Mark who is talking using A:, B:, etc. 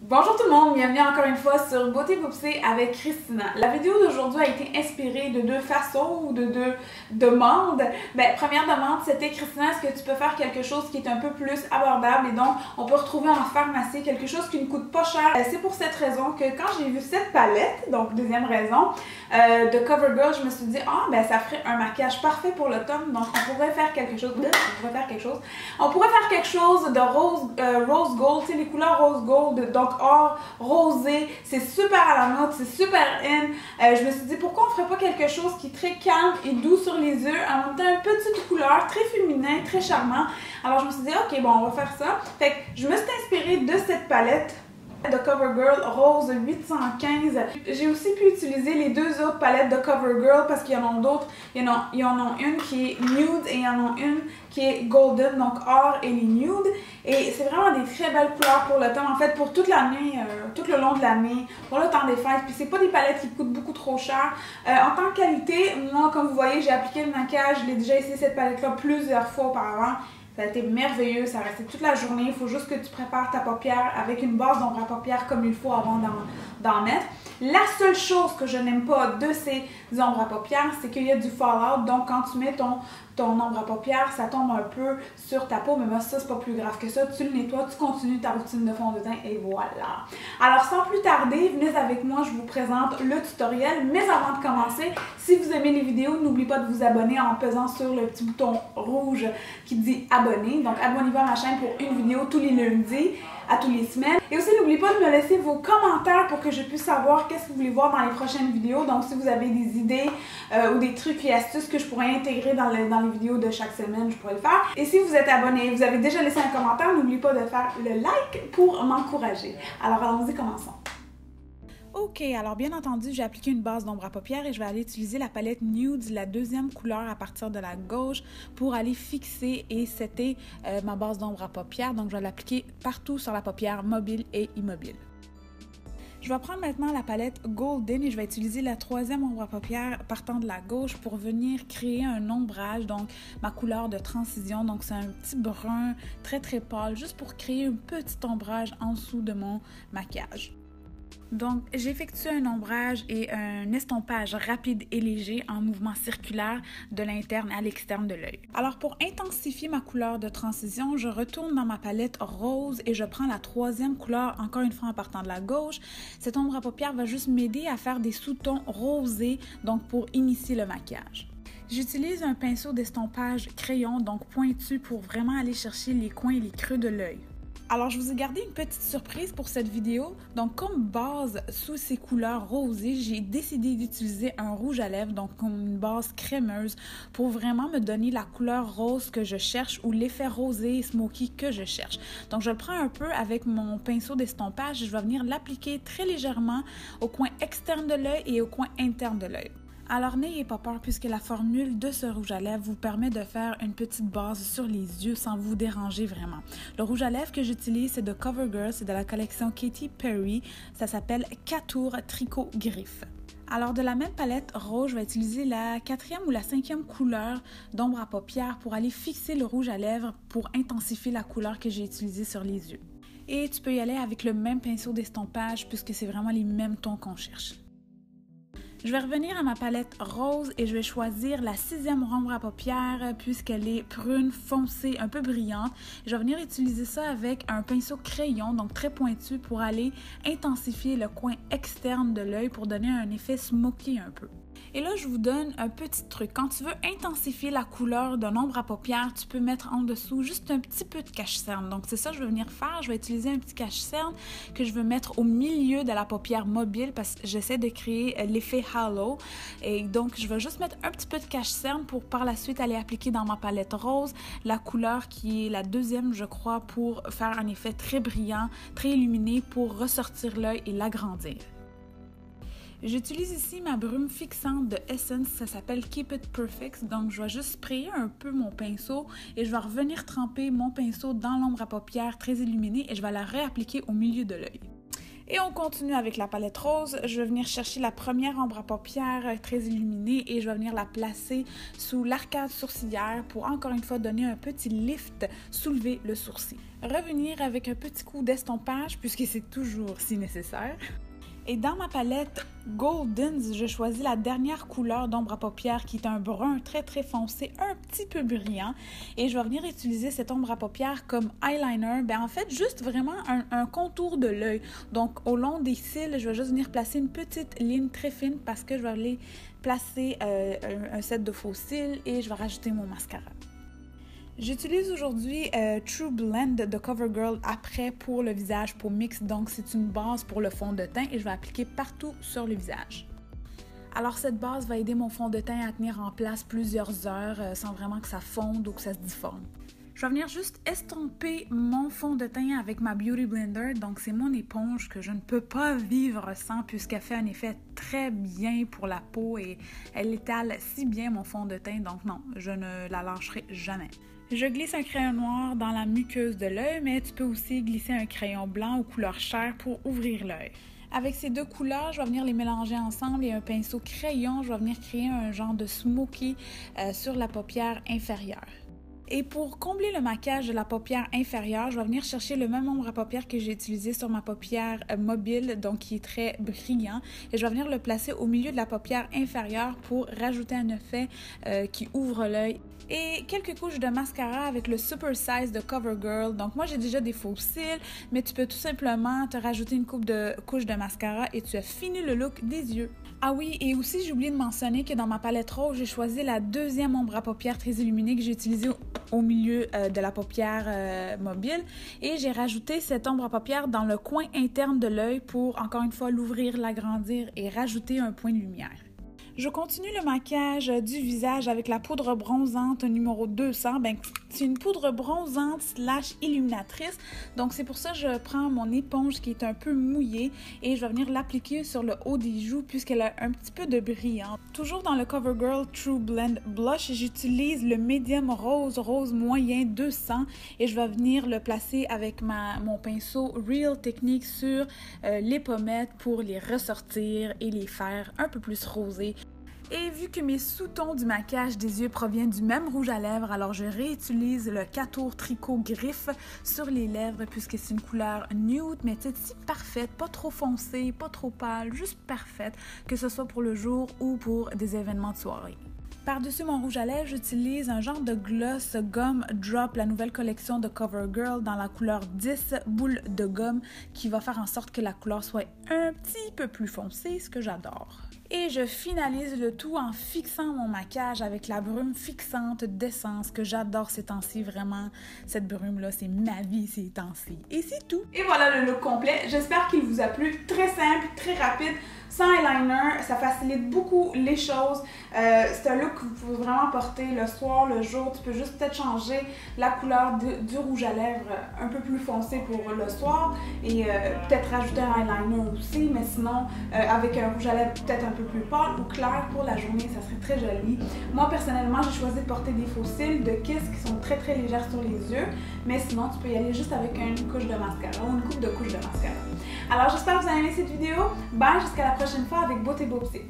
A: Bonjour tout le monde, bienvenue encore une fois sur Beauté Poupsée avec Christina. La vidéo d'aujourd'hui a été inspirée de deux façons ou de deux demandes. Première demande, c'était Christina, est-ce que tu peux faire quelque chose qui est un peu plus abordable et donc on peut retrouver en pharmacie quelque chose qui ne coûte pas cher. C'est pour cette raison que quand j'ai vu cette palette, donc deuxième raison, de CoverGirl, je me suis dit, ça ferait un maquillage parfait pour l'automne, donc on pourrait faire quelque chose, on pourrait faire quelque chose de rose gold, tu sais, les couleurs rose gold, donc or, rosé, c'est super à la mode, c'est super in. Je me suis dit, pourquoi on ferait pas quelque chose qui est très calme et doux sur les yeux, en même temps une petite couleur, très féminin, très charmant. Alors je me suis dit, ok, bon, on va faire ça. Fait que je me suis inspirée de cette palette de CoverGirl Rose 815. J'ai aussi pu utiliser les deux autres palettes de CoverGirl parce qu'il y en a d'autres. Il y en a une qui est nude et il y en a une qui est golden, donc or et les nude. Et c'est vraiment des très belles couleurs pour l'automne, en fait, pour toute l'année, tout le long de l'année, pour le temps des fêtes. Puis c'est pas des palettes qui coûtent beaucoup trop cher. En tant que qualité, moi, comme vous voyez, j'ai appliqué le maquillage. Je l'ai déjà essayé cette palette-là plusieurs fois auparavant. Ça a été merveilleux, ça restait toute la journée. Il faut juste que tu prépares ta paupière avec une base d'ombre à paupières comme il faut avant d'en mettre. La seule chose que je n'aime pas de ces ombres à paupières, c'est qu'il y a du fallout. Donc quand tu mets ton ombre à paupières, ça tombe un peu sur ta peau. Mais ça, c'est pas plus grave que ça. Tu le nettoies, tu continues ta routine de fond de teint et voilà. Alors sans plus tarder, venez avec moi, je vous présente le tutoriel. Mais avant de commencer, si vous aimez les vidéos, n'oubliez pas de vous abonner en pesant sur le petit bouton rouge qui dit abonner. Donc abonnez-vous à ma chaîne pour une vidéo tous les lundis, à tous les semaines. Et aussi n'oubliez pas de me laisser vos commentaires pour que je puisse savoir qu'est-ce que vous voulez voir dans les prochaines vidéos. Donc si vous avez des idées ou des trucs et astuces que je pourrais intégrer dans les vidéos de chaque semaine, je pourrais le faire. Et si vous êtes abonné et vous avez déjà laissé un commentaire, n'oubliez pas de faire le like pour m'encourager. Alors allons-y, commençons. Ok, alors bien entendu, j'ai appliqué une base d'ombre à paupières et je vais aller utiliser la palette Nude, la deuxième couleur à partir de la gauche pour aller fixer et setter ma base d'ombre à paupières. Donc je vais l'appliquer partout sur la paupière mobile et immobile. Je vais prendre maintenant la palette Golden et je vais utiliser la troisième ombre à paupières partant de la gauche pour venir créer un ombrage, donc ma couleur de transition. Donc c'est un petit brun très pâle, juste pour créer un petit ombrage en dessous de mon maquillage. Donc, j'effectue un ombrage et un estompage rapide et léger en mouvement circulaire de l'interne à l'externe de l'œil. Alors, pour intensifier ma couleur de transition, je retourne dans ma palette rose et je prends la troisième couleur, encore une fois en partant de la gauche. Cette ombre à paupières va juste m'aider à faire des sous-tons rosés, donc pour initier le maquillage. J'utilise un pinceau d'estompage crayon, donc pointu, pour vraiment aller chercher les coins et les creux de l'œil. Alors, je vous ai gardé une petite surprise pour cette vidéo. Donc, comme base sous ces couleurs rosées, j'ai décidé d'utiliser un rouge à lèvres, donc comme une base crémeuse, pour vraiment me donner la couleur rose que je cherche ou l'effet rosé et smoky que je cherche. Donc, je le prends un peu avec mon pinceau d'estompage et je vais venir l'appliquer très légèrement au coin externe de l'œil et au coin interne de l'œil. Alors n'ayez pas peur puisque la formule de ce rouge à lèvres vous permet de faire une petite base sur les yeux sans vous déranger vraiment. Le rouge à lèvres que j'utilise, c'est de CoverGirl, c'est de la collection Katy Perry. Ça s'appelle Catour Tricot Griffe. Alors de la même palette rose, je vais utiliser la quatrième ou la cinquième couleur d'ombre à paupières pour aller fixer le rouge à lèvres pour intensifier la couleur que j'ai utilisée sur les yeux. Et tu peux y aller avec le même pinceau d'estompage puisque c'est vraiment les mêmes tons qu'on cherche. Je vais revenir à ma palette rose et je vais choisir la sixième ombre à paupières puisqu'elle est prune, foncée, un peu brillante. Je vais venir utiliser ça avec un pinceau crayon, donc très pointu, pour aller intensifier le coin externe de l'œil pour donner un effet smoky un peu. Et là, je vous donne un petit truc. Quand tu veux intensifier la couleur d'un ombre à paupières, tu peux mettre en dessous juste un petit peu de cache-cerne. Donc, c'est ça que je vais venir faire. Je vais utiliser un petit cache-cerne que je veux mettre au milieu de la paupière mobile parce que j'essaie de créer l'effet halo. Et donc, je vais juste mettre un petit peu de cache-cerne pour par la suite aller appliquer dans ma palette rose la couleur qui est la deuxième, je crois, pour faire un effet très brillant, très illuminé pour ressortir l'œil et l'agrandir. J'utilise ici ma brume fixante de Essence, ça s'appelle Keep It Perfect, donc je vais juste sprayer un peu mon pinceau et je vais revenir tremper mon pinceau dans l'ombre à paupières très illuminée et je vais la réappliquer au milieu de l'œil. Et on continue avec la palette rose. Je vais venir chercher la première ombre à paupières très illuminée et je vais venir la placer sous l'arcade sourcilière pour encore une fois donner un petit lift, soulever le sourcil. Revenir avec un petit coup d'estompage puisque c'est toujours si nécessaire. Et dans ma palette Goldens, je choisis la dernière couleur d'ombre à paupières qui est un brun très foncé, un petit peu brillant. Et je vais venir utiliser cette ombre à paupières comme eyeliner. En fait, juste vraiment un contour de l'œil. Donc, au long des cils, je vais juste venir placer une petite ligne très fine parce que je vais aller placer un set de faux cils et je vais rajouter mon mascara. J'utilise aujourd'hui True Blend de CoverGirl après pour le visage peau mixte, donc c'est une base pour le fond de teint et je vais appliquer partout sur le visage. Alors cette base va aider mon fond de teint à tenir en place plusieurs heures sans vraiment que ça fonde ou que ça se difforme. Je vais venir juste estomper mon fond de teint avec ma Beauty Blender, donc c'est mon éponge que je ne peux pas vivre sans puisqu'elle fait un effet très bien pour la peau et elle étale si bien mon fond de teint, donc non, je ne la lâcherai jamais. Je glisse un crayon noir dans la muqueuse de l'œil, mais tu peux aussi glisser un crayon blanc aux couleurs chair pour ouvrir l'œil. Avec ces deux couleurs, je vais venir les mélanger ensemble et un pinceau crayon, je vais venir créer un genre de smoky sur la paupière inférieure. Et pour combler le maquillage de la paupière inférieure, je vais venir chercher le même ombre à paupières que j'ai utilisé sur ma paupière mobile, donc qui est très brillant. Et je vais venir le placer au milieu de la paupière inférieure pour rajouter un effet qui ouvre l'œil. Et quelques couches de mascara avec le Super Size de CoverGirl. Donc moi j'ai déjà des faux cils, mais tu peux tout simplement te rajouter une couche de mascara et tu as fini le look des yeux. Ah oui, et aussi j'ai oublié de mentionner que dans ma palette rose, j'ai choisi la deuxième ombre à paupières très illuminée que j'ai utilisée au milieu de la paupière mobile. Et j'ai rajouté cette ombre à paupières dans le coin interne de l'œil pour, encore une fois, l'ouvrir, l'agrandir et rajouter un point de lumière. Je continue le maquillage du visage avec la poudre bronzante numéro 200. C'est une poudre bronzante / illuminatrice. Donc, c'est pour ça que je prends mon éponge qui est un peu mouillée et je vais venir l'appliquer sur le haut des joues puisqu'elle a un petit peu de brillant. Toujours dans le CoverGirl True Blend Blush, j'utilise le médium rose moyen 200 et je vais venir le placer avec mon pinceau Real Technique sur les pommettes pour les ressortir et les faire un peu plus rosés. Et vu que mes sous-tons du maquillage des yeux proviennent du même rouge à lèvres, alors je réutilise le Catour Tricot Griffe sur les lèvres puisque c'est une couleur nude, mais tu sais, si parfaite, pas trop foncée, pas trop pâle, juste parfaite, que ce soit pour le jour ou pour des événements de soirée. Par-dessus mon rouge à lèvres, j'utilise un genre de gloss Gum Drop, la nouvelle collection de CoverGirl dans la couleur 10 boule de gomme qui va faire en sorte que la couleur soit un petit peu plus foncée, ce que j'adore. Et je finalise le tout en fixant mon maquillage avec la brume fixante d'Essence que j'adore ces temps-ci, vraiment. Cette brume-là, c'est ma vie ces temps-ci. Et c'est tout! Et voilà le look complet. J'espère qu'il vous a plu. Très simple, très rapide. Sans eyeliner, ça facilite beaucoup les choses. C'est un look que vous pouvez vraiment porter le soir, le jour. Tu peux juste peut-être changer la couleur du rouge à lèvres un peu plus foncé pour le soir et peut-être rajouter un eyeliner aussi, mais sinon avec un rouge à lèvres peut-être un peu plus pâle ou clair pour la journée, ça serait très joli. Moi personnellement, j'ai choisi de porter des faux cils de Kiss qui sont très légères sur les yeux, mais sinon tu peux y aller juste avec une couche de mascara ou une coupe de couche de mascara. Alors j'espère que vous avez aimé cette vidéo. Bye, jusqu'à la prochaine fois avec Beauté Bopsy.